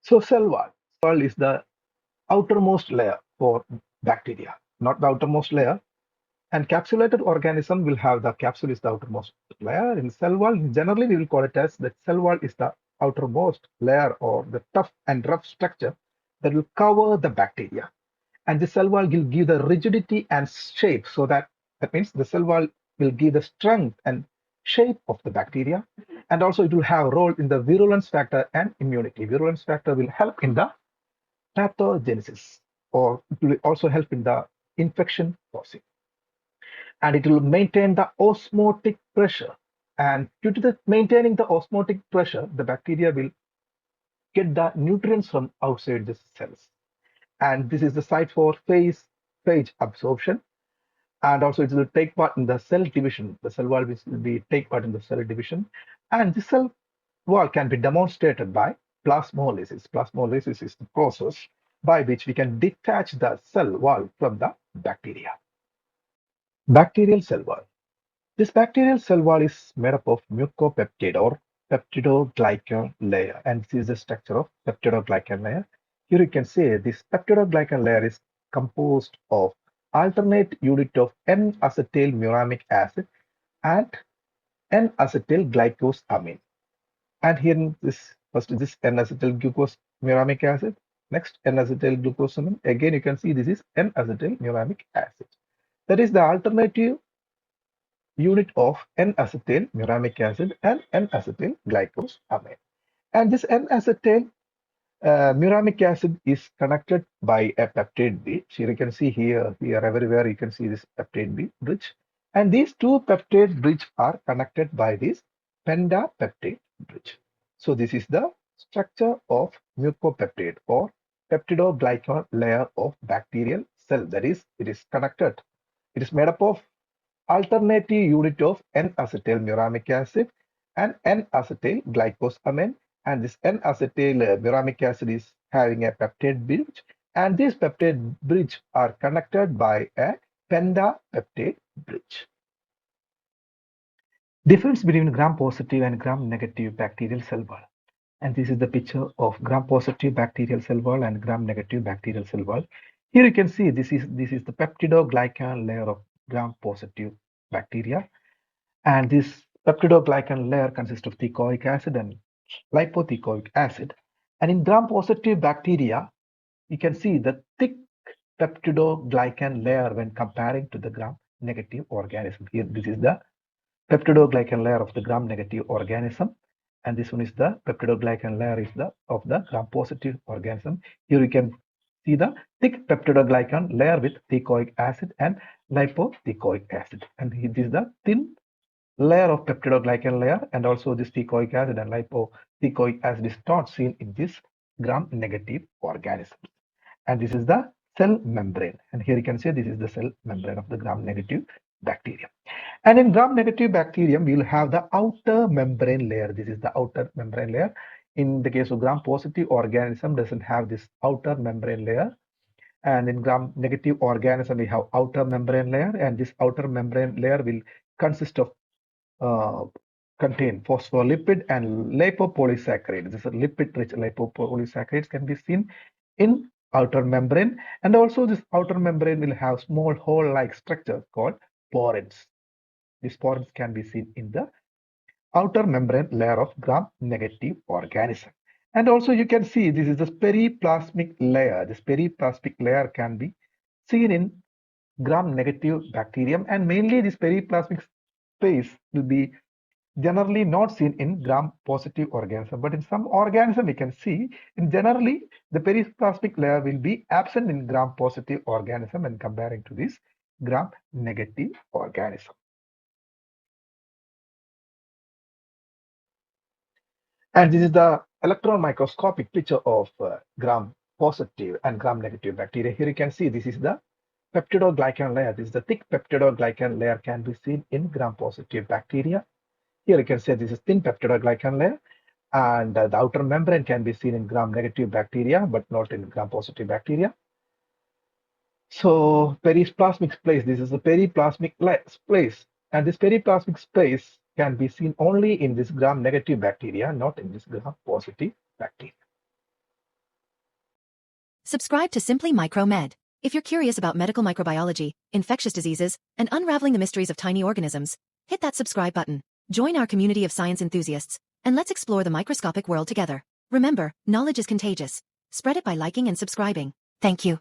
So cell wall. Cell wall is the outermost layer for bacteria, not the outermost layer. And capsulated organism will have the capsule is the outermost layer. In cell wall, generally we will call it as the cell wall is the outermost layer or the tough and rough structure that will cover the bacteria. And the cell wall will give the rigidity and shape, so that means the cell wall will give the strength and shape of the bacteria. And also it will have a role in the virulence factor and immunity. Virulence factor will help in the pathogenesis, or it will also help in the infection causing, and it will maintain the osmotic pressure. And due to the maintaining the osmotic pressure, the bacteria will get the nutrients from outside the cells. And this is the site for phage absorption. And also it will take part in the cell division. The cell wall will be take part in the cell division. And the cell wall can be demonstrated by plasmolysis. Plasmolysis is the process by which we can detach the cell wall from the bacteria. Bacterial cell wall. This bacterial cell wall is made up of mucopeptide or peptidoglycan layer, and this is the structure of peptidoglycan layer. Here you can see this peptidoglycan layer is composed of alternate unit of N-acetyl muramic acid and N-acetyl glycosamine. And here in this first this N-acetyl glucose muramic acid, next N-acetyl glucosamine. Again, you can see this is N-acetyl muramic acid. That is the alternative unit of N-acetyl muramic acid and N-acetyl glycosamine. And this N-acetyl muramic acid is connected by a peptide bridge. Here you can see here, everywhere you can see this peptide bridge. And these two peptide bridge are connected by this pentapeptide bridge. So this is the structure of mucopeptide or peptidoglycan layer of bacterial cell. That is, it is connected. It is made up of alternative unit of N-acetyl muramic acid and N-acetyl glycosamine. And this N-acetyl muramic acid is having a peptide bridge, and these peptide bridge are connected by a pentapeptide bridge. Difference between gram-positive and gram-negative bacterial cell wall. And this is the picture of gram-positive bacterial cell wall and gram-negative bacterial cell wall. Here you can see this is the peptidoglycan layer of gram-positive bacteria. And this peptidoglycan layer consists of teichoic acid and lipoteichoic acid. And in gram-positive bacteria, you can see the thick peptidoglycan layer when comparing to the gram-negative organism. Here, this is the peptidoglycan layer of the gram-negative organism, and this one is the peptidoglycan layer is the of the gram-positive organism. Here you can see the thick peptidoglycan layer with teichoic acid and lipoteichoic acid, and this is the thin layer of peptidoglycan layer, and also this teichoic acid and lipoteichoic acid is not seen in this gram-negative organism. And this is the cell membrane, and here you can see this is the cell membrane of the gram-negative bacterium. And in gram-negative bacterium, we will have the outer membrane layer. This is the outer membrane layer. In the case of gram-positive organism, doesn't have this outer membrane layer. And in gram-negative organism, we have outer membrane layer, and this outer membrane layer will consist of uh, contain phospholipid and lipopolysaccharides. This is lipid-rich lipopolysaccharides can be seen in outer membrane, and also this outer membrane will have small hole-like structure called porins. These porins can be seen in the outer membrane layer of gram-negative organism. And also you can see this is the periplasmic layer. This periplasmic layer can be seen in gram-negative bacterium, and mainly this periplasmic space will be generally not seen in gram-positive organism, but in some organism we can see. In generally, the periplasmic layer will be absent in gram-positive organism and comparing to this gram-negative organism. And this is the electron microscopic picture of gram-positive and gram-negative bacteria. Here you can see this is the peptidoglycan layer. This is the thick peptidoglycan layer can be seen in gram-positive bacteria. Here you can see this is thin peptidoglycan layer, and the outer membrane can be seen in gram-negative bacteria, but not in gram-positive bacteria. So periplasmic space, this is the periplasmic space, and this periplasmic space can be seen only in this gram-negative bacteria, not in this gram-positive bacteria. Subscribe to Simply Micromed. If you're curious about medical microbiology, infectious diseases, and unraveling the mysteries of tiny organisms, hit that subscribe button. Join our community of science enthusiasts, and let's explore the microscopic world together. Remember, knowledge is contagious. Spread it by liking and subscribing. Thank you.